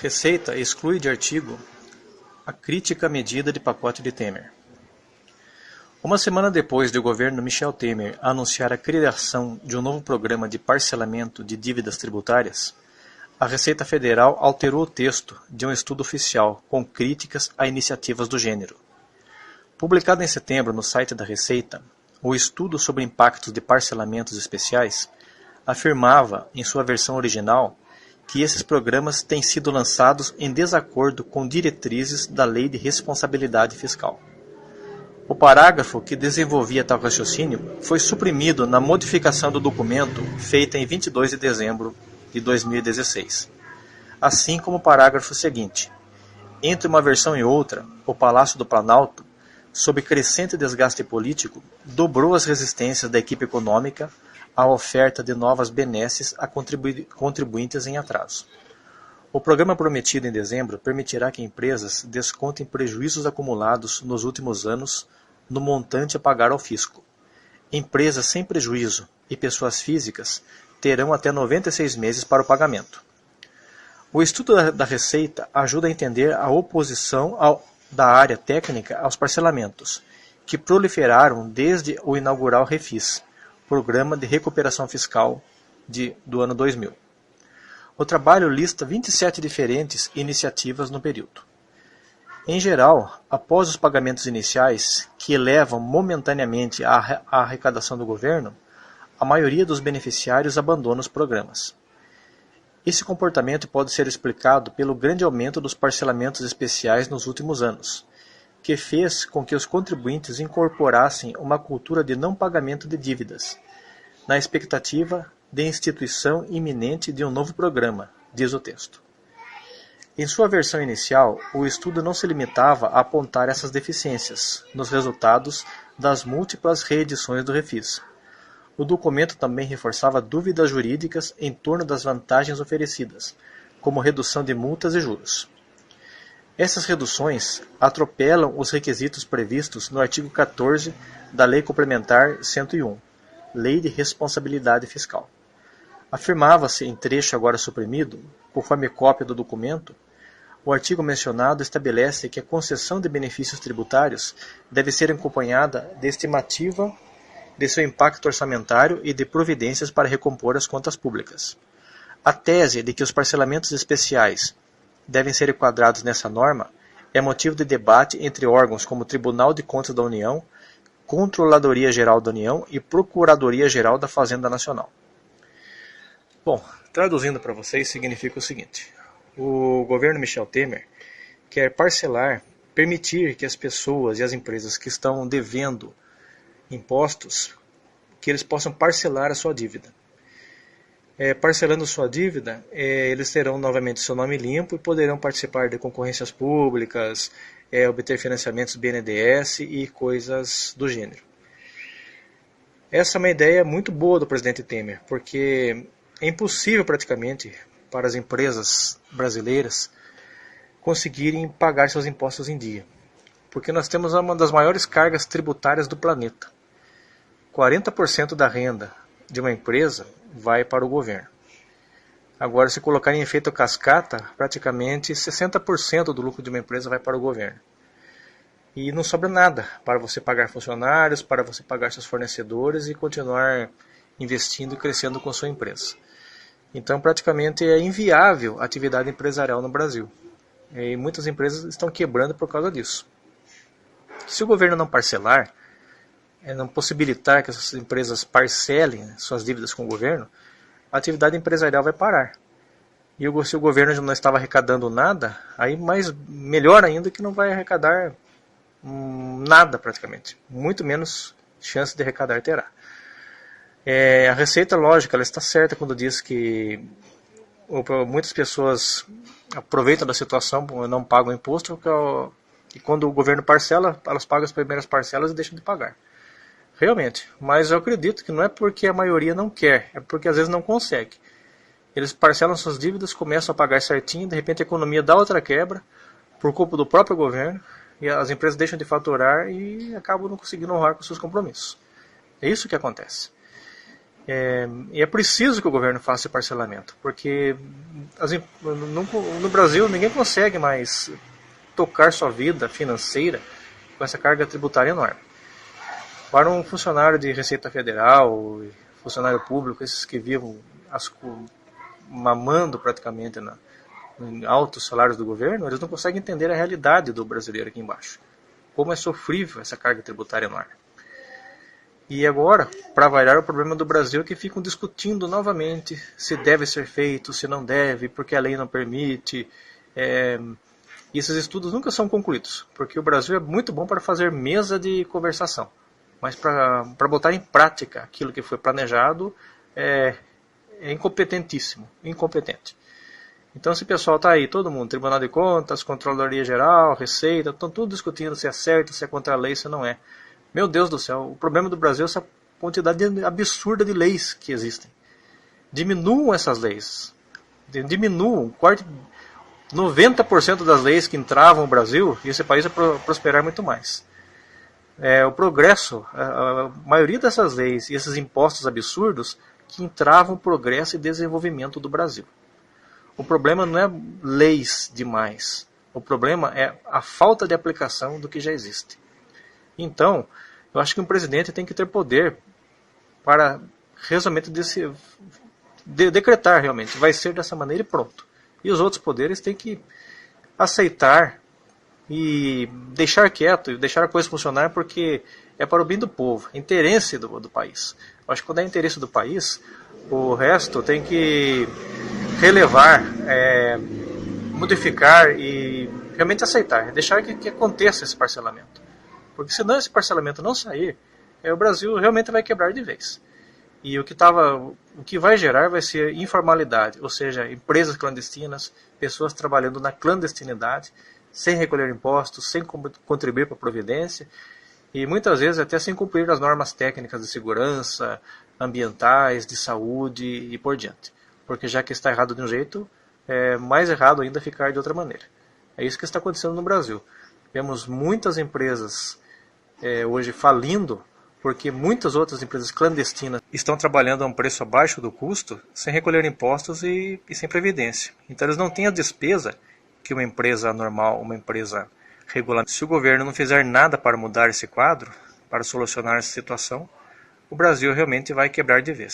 Receita exclui de artigo a crítica à medida de pacote de Temer. Uma semana depois de o governo Michel Temer anunciar a criação de um novo programa de parcelamento de dívidas tributárias, a Receita Federal alterou o texto de um estudo oficial com críticas a iniciativas do gênero. Publicado em setembro no site da Receita, o estudo sobre impactos de parcelamentos especiais afirmava, em sua versão original, que esses programas têm sido lançados em desacordo com diretrizes da Lei de Responsabilidade Fiscal. O parágrafo que desenvolvia tal raciocínio foi suprimido na modificação do documento feita em 22 de dezembro de 2016. Assim como o parágrafo seguinte. Entre uma versão e outra, o Palácio do Planalto, sob crescente desgaste político, dobrou as resistências da equipe econômica à oferta de novas benesses a contribuintes em atraso. O programa prometido em dezembro permitirá que empresas descontem prejuízos acumulados nos últimos anos no montante a pagar ao fisco. Empresas sem prejuízo e pessoas físicas terão até 96 meses para o pagamento. O estudo da Receita ajuda a entender a oposição da área técnica aos parcelamentos, que proliferaram desde o inaugural Refis, Programa de Recuperação Fiscal do ano 2000. O trabalho lista 27 diferentes iniciativas no período. Em geral, após os pagamentos iniciais, que elevam momentaneamente a arrecadação do governo, a maioria dos beneficiários abandona os programas. Esse comportamento pode ser explicado pelo grande aumento dos parcelamentos especiais nos últimos anos, que fez com que os contribuintes incorporassem uma cultura de não pagamento de dívidas, na expectativa de instituição iminente de um novo programa, diz o texto. Em sua versão inicial, o estudo não se limitava a apontar essas deficiências nos resultados das múltiplas reedições do Refis. O documento também reforçava dúvidas jurídicas em torno das vantagens oferecidas, como redução de multas e juros. Essas reduções atropelam os requisitos previstos no artigo 14 da Lei Complementar 101, Lei de Responsabilidade Fiscal. Afirmava-se em trecho agora suprimido, conforme cópia do documento, o artigo mencionado estabelece que a concessão de benefícios tributários deve ser acompanhada de estimativa de seu impacto orçamentário e de providências para recompor as contas públicas. A tese de que os parcelamentos especiais devem ser enquadrados nessa norma é motivo de debate entre órgãos como o Tribunal de Contas da União, Controladoria Geral da União e Procuradoria Geral da Fazenda Nacional. Bom, traduzindo para vocês, significa o seguinte: o governo Michel Temer quer permitir que as pessoas e as empresas que estão devendo impostos, que eles possam parcelar a sua dívida. Parcelando sua dívida, eles terão novamente seu nome limpo e poderão participar de concorrências públicas, obter financiamentos BNDES e coisas do gênero. Essa é uma ideia muito boa do presidente Temer, porque é impossível praticamente para as empresas brasileiras conseguirem pagar seus impostos em dia, porque nós temos uma das maiores cargas tributárias do planeta. 40% da renda de uma empresa vai para o governo. Agora, se colocar em efeito cascata, praticamente 60% do lucro de uma empresa vai para o governo. E não sobra nada para você pagar funcionários, para você pagar seus fornecedores e continuar investindo e crescendo com sua empresa. Então, praticamente é inviável a atividade empresarial no Brasil. E muitas empresas estão quebrando por causa disso. Se o governo não parcelar, não possibilitar que essas empresas parcelem suas dívidas com o governo, a atividade empresarial vai parar. E se o governo já não estava arrecadando nada, aí melhor ainda que não vai arrecadar nada praticamente. Muito menos chance de arrecadar terá. A Receita, lógica, ela está certa quando diz que muitas pessoas aproveitam da situação, não pagam imposto, e quando o governo parcela, elas pagam as primeiras parcelas e deixam de pagar. Realmente, mas eu acredito que não é porque a maioria não quer, é porque às vezes não consegue. Eles parcelam suas dívidas, começam a pagar certinho, de repente a economia dá outra quebra, por culpa do próprio governo, e as empresas deixam de faturar e acabam não conseguindo honrar com seus compromissos. É isso que acontece. E é preciso que o governo faça esse parcelamento, porque no Brasil ninguém consegue mais tocar sua vida financeira com essa carga tributária enorme. Para um funcionário de Receita Federal, funcionário público, esses que vivem mamando praticamente em altos salários do governo, eles não conseguem entender a realidade do brasileiro aqui embaixo. Como é sofrível essa carga tributária enorme. E agora, para variar, o problema do Brasil é que ficam discutindo novamente se deve ser feito, se não deve, porque a lei não permite. E esses estudos nunca são concluídos, porque o Brasil é muito bom para fazer mesa de conversação. Mas para botar em prática aquilo que foi planejado é incompetentíssimo, incompetente. Então esse pessoal está aí, todo mundo, Tribunal de Contas, Controladoria Geral, Receita, estão tudo discutindo se é certo, se é contra a lei, se não é. Meu Deus do céu, o problema do Brasil é essa quantidade absurda de leis que existem. Diminuam essas leis. Diminuam. 90% das leis que entravam no Brasil, e esse país vai prosperar muito mais. O progresso, a maioria dessas leis e esses impostos absurdos que entravam o progresso e desenvolvimento do Brasil. O problema não é leis demais. O problema é a falta de aplicação do que já existe. Então, eu acho que um presidente tem que ter poder para realmente decretar realmente, vai ser dessa maneira e pronto. E os outros poderes têm que aceitar e deixar quieto, e deixar a coisa funcionar, porque é para o bem do povo, interesse do país. Eu acho que quando é interesse do país, o resto tem que relevar, modificar e realmente aceitar, deixar que aconteça esse parcelamento. Porque senão esse parcelamento não sair, o Brasil realmente vai quebrar de vez. E o que vai gerar vai ser informalidade, ou seja, empresas clandestinas, pessoas trabalhando na clandestinidade, sem recolher impostos, sem contribuir para a Previdência, e muitas vezes até sem cumprir as normas técnicas de segurança, ambientais, de saúde e por diante. Porque já que está errado de um jeito, é mais errado ainda ficar de outra maneira. É isso que está acontecendo no Brasil. Vemos muitas empresas hoje falindo, porque muitas outras empresas clandestinas estão trabalhando a um preço abaixo do custo, sem recolher impostos e sem previdência. Então eles não têm a despesa que uma empresa normal, uma empresa regular. Se o governo não fizer nada para mudar esse quadro, para solucionar essa situação, o Brasil realmente vai quebrar de vez.